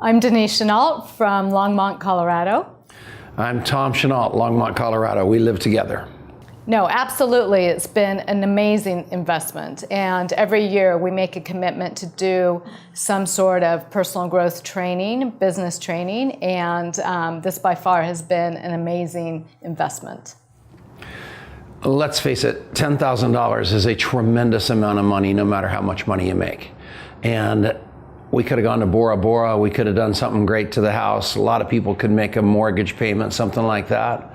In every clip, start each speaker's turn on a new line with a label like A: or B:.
A: I'm Denice Chenault from Longmont, Colorado.
B: I'm Tom Chenault, Longmont, Colorado. We live together.
A: No, absolutely. It's been an amazing investment. And every year we make a commitment to do some sort of personal growth training, business training, and this by far has been an amazing investment.
B: Let's face it, $10,000 is a tremendous amount of money, no matter how much money you make. And we could have gone to Bora Bora, we could have done something great to the house. A lot of people could make a mortgage payment, something like that.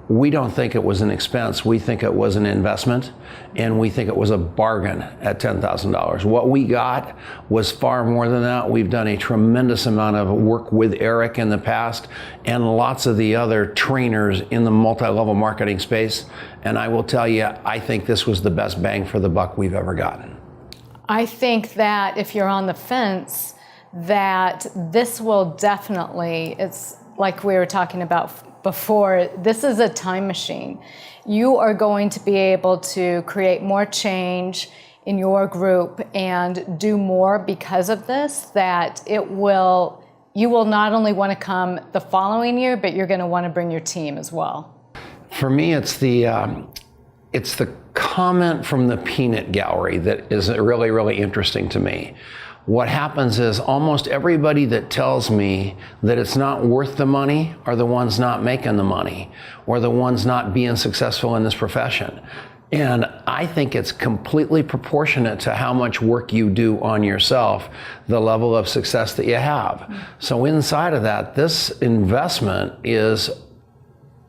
B: We don't think it was an expense. We think it was an investment, and we think it was a bargain at $10,000. What we got was far more than that. We've done a tremendous amount of work with Eric in the past and lots of the other trainers in the multi-level marketing space. And I will tell you, I think this was the best bang for the buck we've ever gotten.
A: I think that if you're on the fence, that this will definitely, it's like we were talking about before, this is a time machine. You are going to be able to create more change in your group and do more because of this, that you will not only want to come the following year, but you're going to want to bring your team as well.
B: For me, it's the comment from the peanut gallery that is really, really interesting to me. What happens is almost everybody that tells me that it's not worth the money are the ones not making the money or the ones not being successful in this profession. And I think it's completely proportionate to how much work you do on yourself, the level of success that you have. So inside of that, this investment is,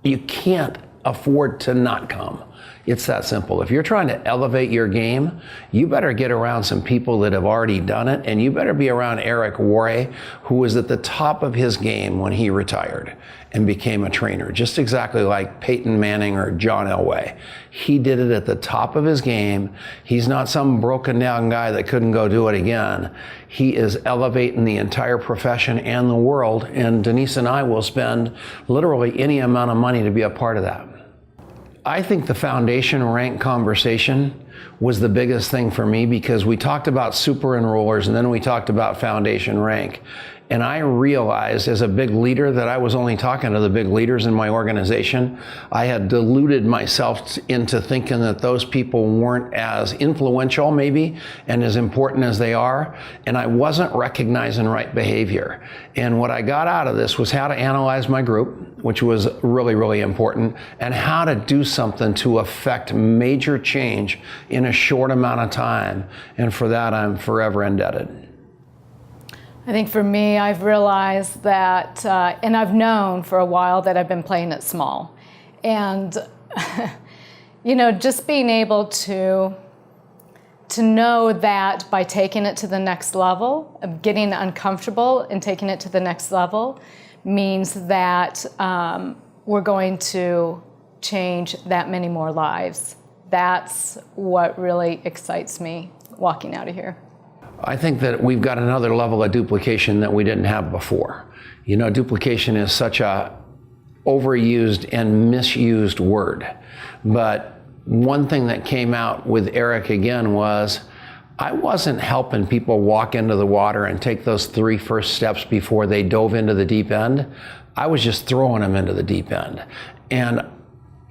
B: you can't afford to not come. It's that simple. If you're trying to elevate your game, you better get around some people that have already done it, and you better be around Eric Worre, who was at the top of his game when he retired and became a trainer, just exactly like Peyton Manning or John Elway. He did it at the top of his game. He's not some broken down guy that couldn't go do it again. He is elevating the entire profession and the world, and Denice and I will spend literally any amount of money to be a part of that. I think the foundation rank conversation was the biggest thing for me, because we talked about super enrollers and then we talked about foundation rank. And I realized as a big leader that I was only talking to the big leaders in my organization. I had deluded myself into thinking that those people weren't as influential maybe and as important as they are. And I wasn't recognizing right behavior. And what I got out of this was how to analyze my group, which was really, really important, and how to do something to affect major change in a short amount of time. And for that, I'm forever indebted.
A: I think for me, I've realized that, and I've known for a while that I've been playing it small. And, just being able to know that by taking it to the next level, of getting uncomfortable and taking it to the next level, means that we're going to change that many more lives. That's what really excites me walking out of here.
B: I think that we've got another level of duplication that we didn't have before. Duplication is such a overused and misused word. But one thing that came out with Eric again was, I wasn't helping people walk into the water and take those 3 first steps before they dove into the deep end. I was just throwing them into the deep end. And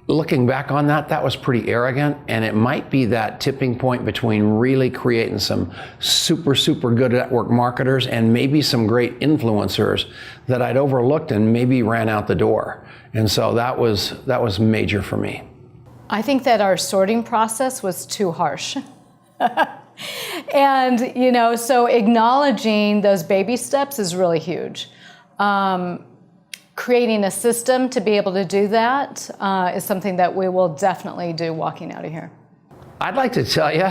B: looking back on that, that was pretty arrogant, and it might be that tipping point between really creating some super, super good network marketers and maybe some great influencers that I'd overlooked and maybe ran out the door. And so that was major for me.
A: I think that our sorting process was too harsh. And, so acknowledging those baby steps is really huge. Creating a system to be able to do that is something that we will definitely do walking out of here.
B: I'd like to tell you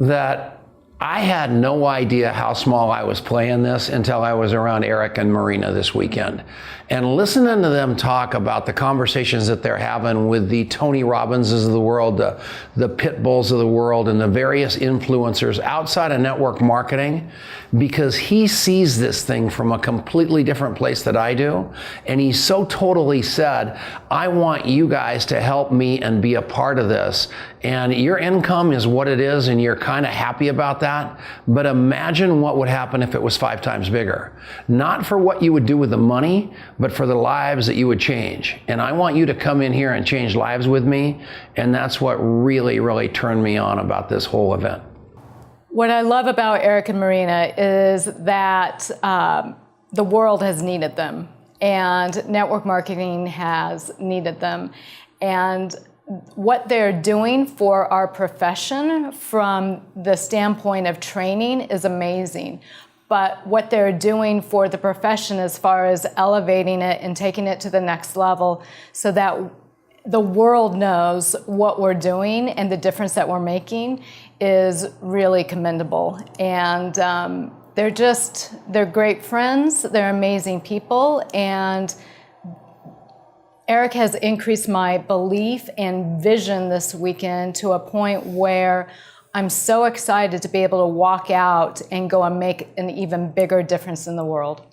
B: that I had no idea how small I was playing this until I was around Eric and Marina this weekend. And listening to them talk about the conversations that they're having with the Tony Robbinses of the world, the Pit Bulls of the world, and the various influencers outside of network marketing, because he sees this thing from a completely different place that I do. And he so totally said, I want you guys to help me and be a part of this. And your income is what it is, and you're kind of happy about that. that, but imagine what would happen if it was 5 times bigger. Not for what you would do with the money, but for the lives that you would change. And I want you to come in here and change lives with me, and that's what really, really turned me on about this whole event.
A: What I love about Eric and Marina is that the world has needed them, and network marketing has needed them. And what they're doing for our profession from the standpoint of training is amazing. But what they're doing for the profession as far as elevating it and taking it to the next level so that the world knows what we're doing and the difference that we're making is really commendable. And they're great friends, they're amazing people, and Eric has increased my belief and vision this weekend to a point where I'm so excited to be able to walk out and go and make an even bigger difference in the world.